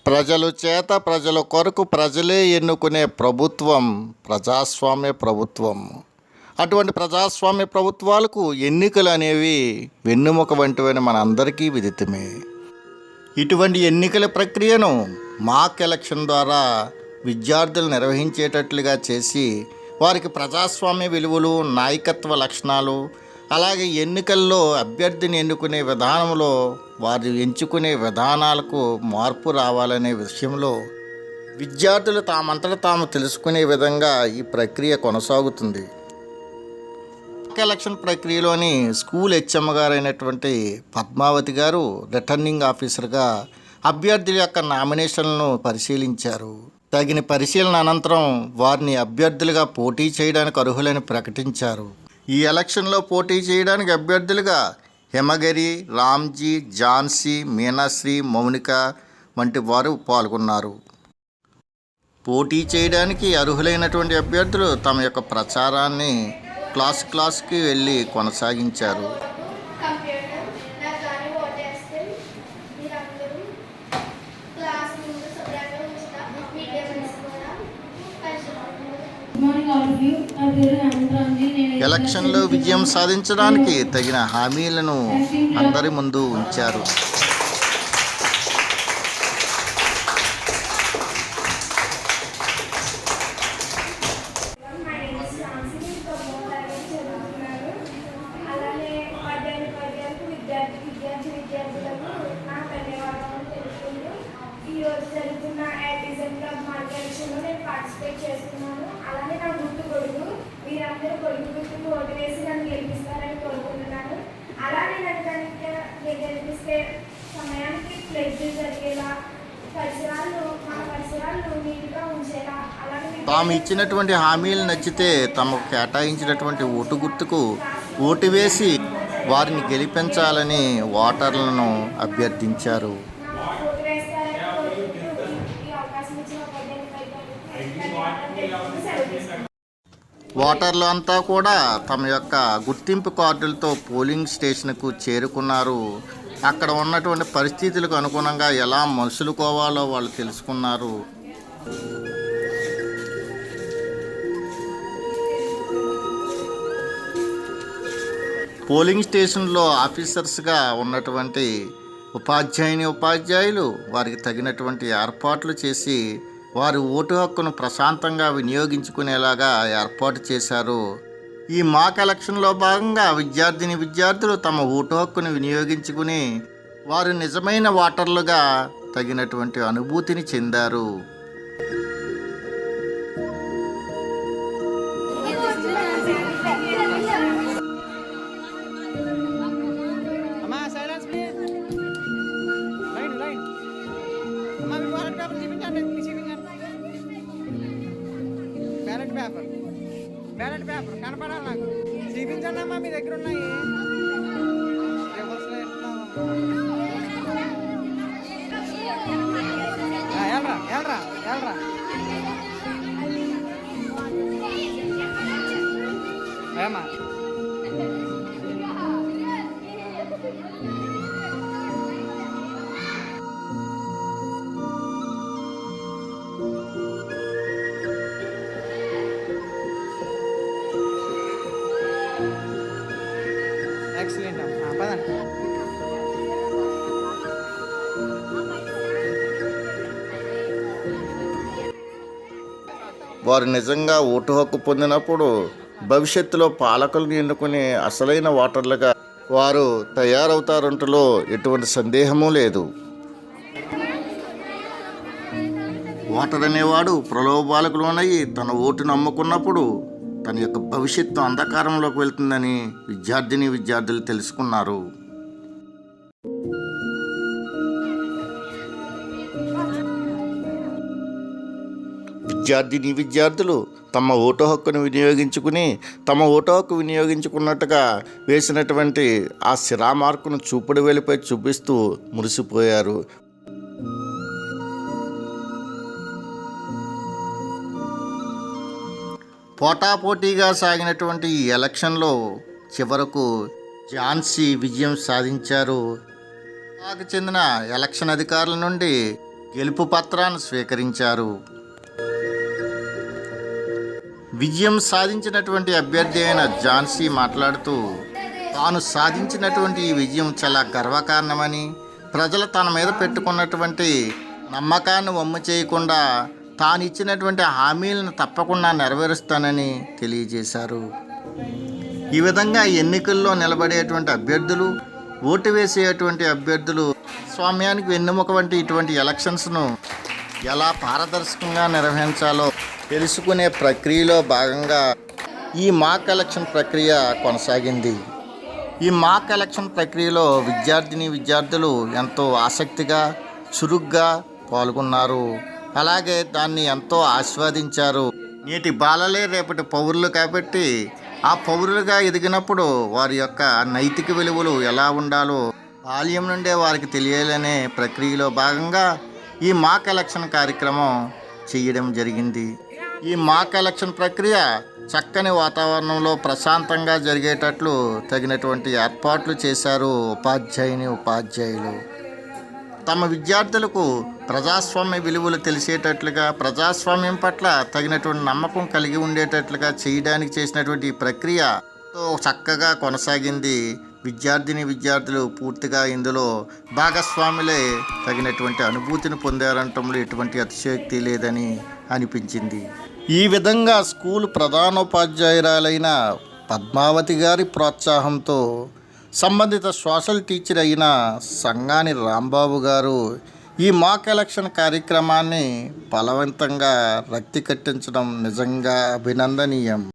ప్రజల చేత ప్రజల కొరకు ప్రజలే ఎన్నుకునే ప్రభుత్వం ప్రజాస్వామ్య ప్రభుత్వం. అటువంటి ప్రజాస్వామ్య ప్రభుత్వాలకు ఎన్నికలు అనేవి వెన్నుముక వంటివని మనందరికీ విదితమే. ఇటువంటి ఎన్నికల ప్రక్రియను మాక్ ఎలక్షన్ ద్వారా విద్యార్థులు నిర్వహించేటట్లుగా చేసి వారికి ప్రజాస్వామ్య విలువలు, నాయకత్వ లక్షణాలు, అలాగే ఎన్నికల్లో అభ్యర్థిని ఎన్నుకునే విధానంలో వారు ఎంచుకునే విధానాలకు మార్పు రావాలనే విషయంలో విద్యార్థులు తామంతట తాము తెలుసుకునే విధంగా ఈ ప్రక్రియ కొనసాగుతుంది. ఎలక్షన్ ప్రక్రియలోని స్కూల్ హెచ్ఎం గారైనటువంటి పద్మావతి గారు రిటర్నింగ్ ఆఫీసర్గా అభ్యర్థుల యొక్క నామినేషన్లను పరిశీలించారు. తగిన పరిశీలన అనంతరం వారిని అభ్యర్థులుగా పోటీ చేయడానికి అర్హులని ప్రకటించారు. ఈ ఎలక్షన్లో పోటీ చేయడానికి అభ్యర్థులుగా హిమగిరి, రామ్జీ, ఝాన్సీ, మీనాశ్రీ, మౌనిక వంటి వారు పాల్గొన్నారు. పోటీ చేయడానికి అర్హులైనటువంటి అభ్యర్థులు తమ యొక్క ప్రచారాన్ని క్లాస్కి వెళ్ళి కొనసాగించారు. ఎలక్షన్లో విజయం సాధించడానికి తగిన హామీలను అందరి ముందు ఉంచారు. పార్టిసిపేట్ చేస్తున్నాను. అలానే నా గుర్తు గొడుగు, మీరందరూ గొడుగు గుర్తుకు ఓటు వేసి నన్ను గెలిపిస్తారని కోరుకుంటున్నాను. అలానే నన్ను కనుక గెలిపిస్తే సమయానికి ఫ్లెడ్జ్ జరిగేలా, మన పరిసరాలు నీట్గా ఉంచేలా, అలాగే తాము ఇచ్చినటువంటి హామీలు నచ్చితే తమకు కేటాయించినటువంటి ఓటు గుర్తుకు ఓటు వేసి వారిని గెలిపించాలని ఓటర్లను అభ్యర్థించారు. ఓటర్లు అంతా కూడా తమ యొక్క గుర్తింపు కార్డులతో పోలింగ్ స్టేషన్కు చేరుకున్నారు. అక్కడ ఉన్నటువంటి పరిస్థితులకు అనుగుణంగా ఎలా మసులుకోవాలో వాళ్ళు తెలుసుకున్నారు. పోలింగ్ స్టేషన్లో ఆఫీసర్స్గా ఉన్నటువంటి ఉపాధ్యాయులు వారికి తగినటువంటి ఏర్పాట్లు చేసి వారి ఓటు హక్కును ప్రశాంతంగా వినియోగించుకునేలాగా ఏర్పాటు చేశారు. ఈ మాక్ ఎలక్షన్లో భాగంగా విద్యార్థులు తమ ఓటు హక్కును వినియోగించుకుని వారు నిజమైన ఓటర్లుగా తగినటువంటి అనుభూతిని చెందారు. బ్యాలెట్ పేపర్ కనపడాలి నాకు. చూపించండి అమ్మా, మీ దగ్గర ఉన్నాయి. వెళ్ళరా ఏమా ఎక్సలెంట్ అమ్మా, పదండి. వారు నిజంగా ఓటు హక్కు పొందినప్పుడు భవిష్యత్తులో పాలకులను ఎన్నుకునే అసలైన ఓటర్లుగా వారు తయారవుతారంటలో ఎటువంటి సందేహమూ లేదు. ఓటర్ అనేవాడు ప్రలోభాలకు లోనయ్యి తన ఓటును అమ్ముకున్నప్పుడు తన యొక్క భవిష్యత్తు అంధకారంలోకి వెళ్తుందని విద్యార్థులు తెలుసుకున్నారు. విద్యార్థులు తమ ఓటు హక్కును వినియోగించుకున్నట్టుగా వేసినటువంటి ఆ సిరా మార్కును చూపుడు వేలిపై చూపిస్తూ మురిసిపోయారు. పోటాపోటీగా సాగినటువంటి ఈ ఎలక్షన్లో చివరకు ఝాన్సీ విజయం సాధించారు. కు చెందిన ఎలక్షన్ అధికారుల నుండి గెలుపు పత్రాన్ని స్వీకరించారు. విజయం సాధించినటువంటి అభ్యర్థి అయిన ఝాన్సీ మాట్లాడుతూ తాను సాధించినటువంటి ఈ విజయం చాలా గర్వకారణమని, ప్రజలు తన మీద పెట్టుకున్నటువంటి నమ్మకాన్ని వమ్ము చేయకుండా తాను ఇచ్చినటువంటి హామీలను తప్పకుండా నెరవేరుస్తానని తెలియజేశారు. ఈ విధంగా ఎన్నికల్లో నిలబడేటువంటి అభ్యర్థులు, ఓటు వేసేటువంటి అభ్యర్థులు స్వామ్యానికి వెన్నెముక వంటి ఇటువంటి ఎలక్షన్స్ను ఎలా పారదర్శకంగా నిర్వహించాలో తెలుసుకునే ప్రక్రియలో భాగంగా ఈ మాక్ ఎలక్షన్ ప్రక్రియ కొనసాగింది. ఈ మాక్ ఎలక్షన్ ప్రక్రియలో విద్యార్థులు ఎంతో ఆసక్తిగా, చురుగ్గా పాల్గొన్నారు. అలాగే దాన్ని ఎంతో ఆస్వాదించారు. నేటి బాలలే రేపటి పౌరులు కాబట్టి ఆ పౌరులుగా ఎదిగినప్పుడు వారి యొక్క నైతిక విలువలు ఎలా ఉండాలో బాల్యం నుండే వారికి తెలియాలనే ప్రక్రియలో భాగంగా ఈ మాక్ ఎలక్షన్ కార్యక్రమం చేయడం జరిగింది. ఈ మాక్ ఎలక్షన్ ప్రక్రియ చక్కని వాతావరణంలో ప్రశాంతంగా జరిగేటట్లు తగినటువంటి ఏర్పాట్లు చేశారు ఉపాధ్యాయులు. తమ విద్యార్థులకు ప్రజాస్వామ్య విలువలు తెలిసేటట్లుగా, ప్రజాస్వామ్యం పట్ల తగినటువంటి నమ్మకం కలిగి ఉండేటట్లుగా చేయడానికి చేసినటువంటి ఈ ప్రక్రియతో చక్కగా కొనసాగింది. విద్యార్థులు పూర్తిగా ఇందులో భాగస్వాములే తగినటువంటి అనుభూతిని పొందారంటంలో ఎటువంటి అతిశయోక్తి లేదని అనిపించింది. ఈ విధంగా స్కూల్ ప్రధానోపాధ్యాయురాలైన పద్మావతి గారి ప్రోత్సాహంతో సంబంధిత సోషల్ టీచర్ అయిన సంగాని రాంబాబు గారు ఈ మాక్ ఎలక్షన్ కార్యక్రమాన్ని బలవంతంగా రక్తి కట్టించడం నిజంగా అభినందనీయం.